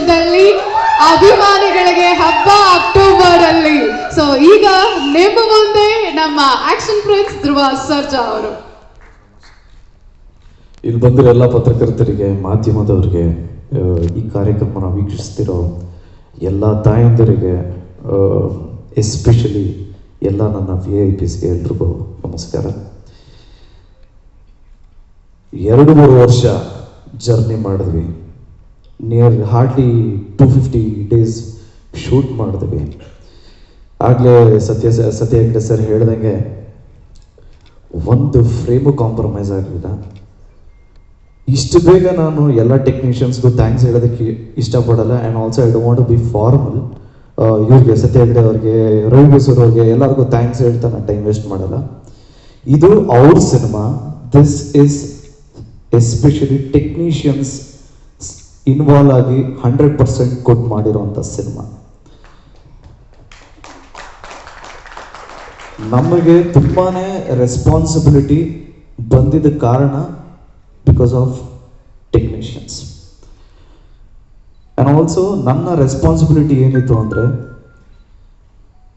ದಲ್ಲಿ ಅಭಿಮಾನಿಗಳಿಗೆ ಹಬ್ಬ ಅಕ್ಟೋಬರ್ ಅಲ್ಲಿ. ಸೊ ಈಗ ನಿಮ್ಮ ಮುಂದೆ ನಮ್ಮ ಆಕ್ಷನ್ ಪ್ರಿನ್ಸ್ ಧ್ರುವ ಸರ್ಜಾ ಅವರು. ಇಲ್ಲಿ ಬಂದಿರೋ ಎಲ್ಲ ಪತ್ರಕರ್ತರಿಗೆ, ಮಾಧ್ಯಮದವರಿಗೆ, ಈ ಕಾರ್ಯಕ್ರಮನ ವೀಕ್ಷಿಸ್ತಿರೋ ಎಲ್ಲ ತಾಯಂದಿರಿಗೆ, ಎಸ್ಪೆಷಲಿ ಎಲ್ಲ ನನ್ನ VIPsಗೆ ಎಲ್ರಿಗೂ ನಮಸ್ಕಾರ. 2-3 ವರ್ಷ ಜರ್ನಿ ಮಾಡಿದ್ವಿ. ಹಾರ್ಡ್ಲಿ 250 ಡೇಸ್ ಶೂಟ್ ಮಾಡಿದ್ವಿ. ಆಗಲೇ ಸತ್ಯ ಹೆಗ್ಡೆ ಸರ್ ಹೇಳ್ದಂಗೆ ಒಂದು ಫ್ರೇಮು ಕಾಂಪ್ರಮೈಸ್ ಆಗಲಿಲ್ಲ. ಇಷ್ಟು ಬೇಗ ನಾನು ಎಲ್ಲ ಟೆಕ್ನಿಷಿಯನ್ಸ್ಗೂ ಥ್ಯಾಂಕ್ಸ್ ಹೇಳೋದಕ್ಕೆ ಇಷ್ಟಪಡಲ್ಲ. And also I don't want to be formal. ಇವ್ರಿಗೆ, ಸತ್ಯ ಹೆಗ್ಡೆ ಅವ್ರಿಗೆ, ರವಿ ಬಸೂರ್ ಅವ್ರಿಗೆ ಎಲ್ಲರಿಗೂ ಥ್ಯಾಂಕ್ಸ್ ಹೇಳ್ತಾ ನಾನು ಟೈಮ್ ವೇಸ್ಟ್ ಮಾಡಲ್ಲ. ಇದು ಅವ್ರ cinema. This is especially technicians involve ಆಗಿ 100% ಕೊಟ್ಟು ಮಾಡಿರೋಂಥ ಸಿನಿಮಾ. ನಮಗೆ ತುಂಬಾ ರೆಸ್ಪಾನ್ಸಿಬಿಲಿಟಿ ಬಂದಿದ್ದ ಕಾರಣ because of technicians. And also ನನ್ನ ರೆಸ್ಪಾನ್ಸಿಬಿಲಿಟಿ ಏನಿತ್ತು ಅಂದರೆ,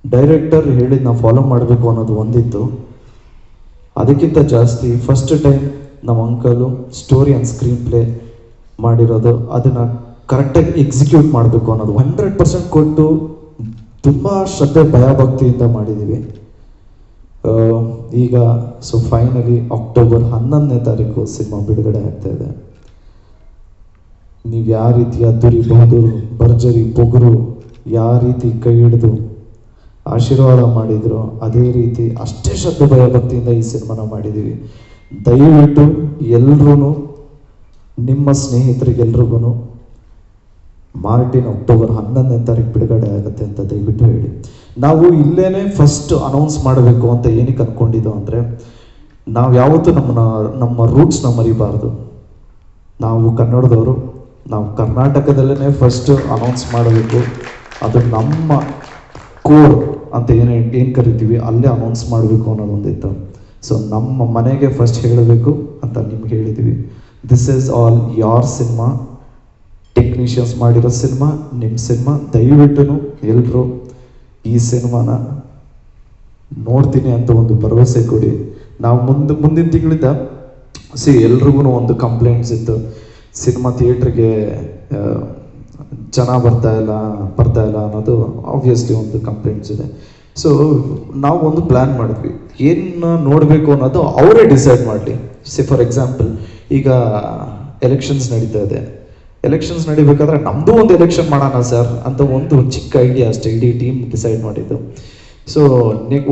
ಡೈರೆಕ್ಟರ್ ಹೇಳಿದ ನಾವು ಫಾಲೋ ಮಾಡಬೇಕು ಅನ್ನೋದು ಒಂದಿತ್ತು. ಅದಕ್ಕಿಂತ ಜಾಸ್ತಿ ಫಸ್ಟ್ ಟೈಮ್ ನಮ್ಮ uncle story and screen play ಮಾಡಿರೋದು, ಅದನ್ನು ಕರೆಕ್ಟಾಗಿ ಎಕ್ಸಿಕ್ಯೂಟ್ ಮಾಡಬೇಕು ಅನ್ನೋದು 100% ಕೊಟ್ಟು ತುಂಬ ಶ್ರದ್ಧೆ ಭಯಭಕ್ತಿಯಿಂದ ಮಾಡಿದ್ದೀವಿ. ಈಗ ಸೊ ಫೈನಲಿ ಅಕ್ಟೋಬರ್ 11ನೇ ತಾರೀಕು ಸಿನಿಮಾ ಬಿಡುಗಡೆ ಆಗ್ತಾ ಇದೆ. ನೀವು ಯಾವ ರೀತಿ ಅದ್ದೂರಿ ಬಹದ್ದೂರು ಭರ್ಜರಿ ಪೊಗರು ಯಾವ ರೀತಿ ಕೈ ಹಿಡಿದು ಆಶೀರ್ವಾದ ಮಾಡಿದ್ರು, ಅದೇ ರೀತಿ ಅಷ್ಟೇ ಶ್ರದ್ಧೆ ಭಯಭಕ್ತಿಯಿಂದ ಈ ಸಿನಿಮಾನ ಮಾಡಿದ್ದೀವಿ. ದಯವಿಟ್ಟು ಎಲ್ರೂ ನಿಮ್ಮ ಸ್ನೇಹಿತರಿಗೆಲ್ರಿಗೂ ಮಾರ್ಟಿನ್ ಅಕ್ಟೋಬರ್ 11ನೇ ತಾರೀಕು ಬಿಡುಗಡೆ ಆಗುತ್ತೆ ಅಂತ ದಯವಿಟ್ಟು ಹೇಳಿ. ನಾವು ಇಲ್ಲೇನೆ ಫಸ್ಟ್ ಅನೌನ್ಸ್ ಮಾಡಬೇಕು ಅಂತ ಏನಕ್ಕೆ ಅಂದ್ಕೊಂಡಿದ್ದು ಅಂದರೆ, ನಾವು ಯಾವತ್ತೂ ನಮ್ಮ ರೂಟ್ಸ್ನ ಮರಿಬಾರ್ದು. ನಾವು ಕನ್ನಡದವರು, ನಾವು ಕರ್ನಾಟಕದಲ್ಲೇ ಫಸ್ಟ್ ಅನೌನ್ಸ್ ಮಾಡಬೇಕು. ಅದು ನಮ್ಮ ಕೋರ್ ಅಂತ ಏನು ಕರಿತೀವಿ ಅಲ್ಲೇ ಅನೌನ್ಸ್ ಮಾಡಬೇಕು ಅನ್ನೋದೊಂದಿತ್ತು. ಸೊ ನಮ್ಮ ಮನೆಗೆ ಫಸ್ಟ್ ಹೇಳಬೇಕು ಅಂತ ನಿಮ್ಗೆ ಹೇಳಿದ್ದೀವಿ. This is all your cinema, technicians ಮಾಡಿರೋ ಸಿನಿಮಾ, ನಿಮ್ಮ ಸಿನಿಮಾ. ದಯವಿಟ್ಟು ಎಲ್ಲರೂ ಈ ಸಿನಿಮಾನ ನೋಡ್ತೀನಿ ಅಂತ ಒಂದು ಭರವಸೆ ಕೊಡಿ. ನಾವು ಮುಂದಿನ ತಿಂಗಳಿಂದ ಎಲ್ರಿಗೂ ಒಂದು ಕಂಪ್ಲೇಂಟ್ಸ್ ಇತ್ತು, ಸಿನಿಮಾ ಥಿಯೇಟ್ರಿಗೆ ಜನ ಬರ್ತಾ ಇಲ್ಲ ಅನ್ನೋದು ಆಬ್ವಿಯಸ್ಲಿ ಒಂದು ಕಂಪ್ಲೇಂಟ್ಸ್ ಇದೆ. ಸೊ ನಾವು ಒಂದು ಪ್ಲ್ಯಾನ್ ಮಾಡಿದ್ವಿ, ಏನು ನೋಡಬೇಕು ಅನ್ನೋದು ಅವರೇ ಡಿಸೈಡ್ ಮಾಡಲಿ. ಫಾರ್ ಎಕ್ಸಾಂಪಲ್, ಈಗ ಎಲೆಕ್ಷನ್ಸ್ ನಡೀತಾ ಇದೆ. ಎಲೆಕ್ಷನ್ಸ್ ನಡಿಬೇಕಾದ್ರೆ ನಮ್ಮದು ಒಂದು ಎಲೆಕ್ಷನ್ ಮಾಡೋಣ ಸರ್ ಅಂತ ಒಂದು ಚಿಕ್ಕ ಐಡಿಯಾ ಅಷ್ಟೇ, ಇಡೀ ಟೀಮ್ ಡಿಸೈಡ್ ಮಾಡಿದ್ದು. ಸೊ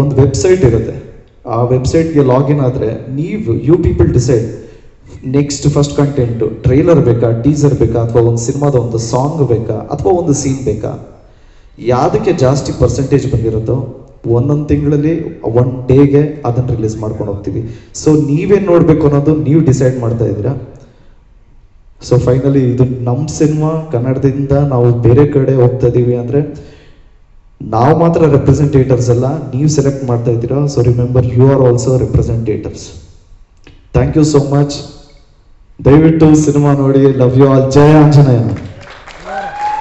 ಒಂದು ವೆಬ್ಸೈಟ್ ಇರುತ್ತೆ, ಆ ವೆಬ್ಸೈಟ್ಗೆ ಲಾಗಿನ್ ಆದರೆ you people decide next first content trailer ಬೇಕಾ, ಟೀಸರ್ ಬೇಕಾ, ಅಥವಾ ಒಂದು ಸಿನಿಮಾದ ಒಂದು ಸಾಂಗ್ ಬೇಕಾ, ಅಥವಾ ಒಂದು ಸೀನ್ ಬೇಕಾ, ಯಾವುದಕ್ಕೆ ಜಾಸ್ತಿ ಪರ್ಸೆಂಟೇಜ್ ಬಂದಿರುತ್ತೋ ಒಂದೊಂದು ತಿಂಗಳಲ್ಲಿ 1 ಡೇಗೆ ಅದನ್ನು ರಿಲೀಸ್ ಮಾಡ್ಕೊಂಡು ಹೋಗ್ತೀವಿ. ಸೊ ನೀವೇನು ನೋಡಬೇಕು ಅನ್ನೋದು ನೀವು ಡಿಸೈಡ್ ಮಾಡ್ತಾ ಇದ್ದೀರಾ. ಸೊ ಫೈನಲಿ ಇದು ನಮ್ಮ ಸಿನಿಮಾ, ಕನ್ನಡದಿಂದ ನಾವು ಬೇರೆ ಕಡೆ ಹೋಗ್ತಾ ಇದ್ದೀವಿ ಅಂದರೆ ನಾವು ಮಾತ್ರ ರೆಪ್ರೆಸೆಂಟೇಟರ್ಸ್ ಅಲ್ಲ, ನೀವು ಸೆಲೆಕ್ಟ್ ಮಾಡ್ತಾ ಇದ್ದೀರಾ. So remember, you are also representators. Thank you so much. ದಯವಿಟ್ಟು ಸಿನಿಮಾ ನೋಡಿ. Love you all. ಜಯ ಆಂಜನೇಯ.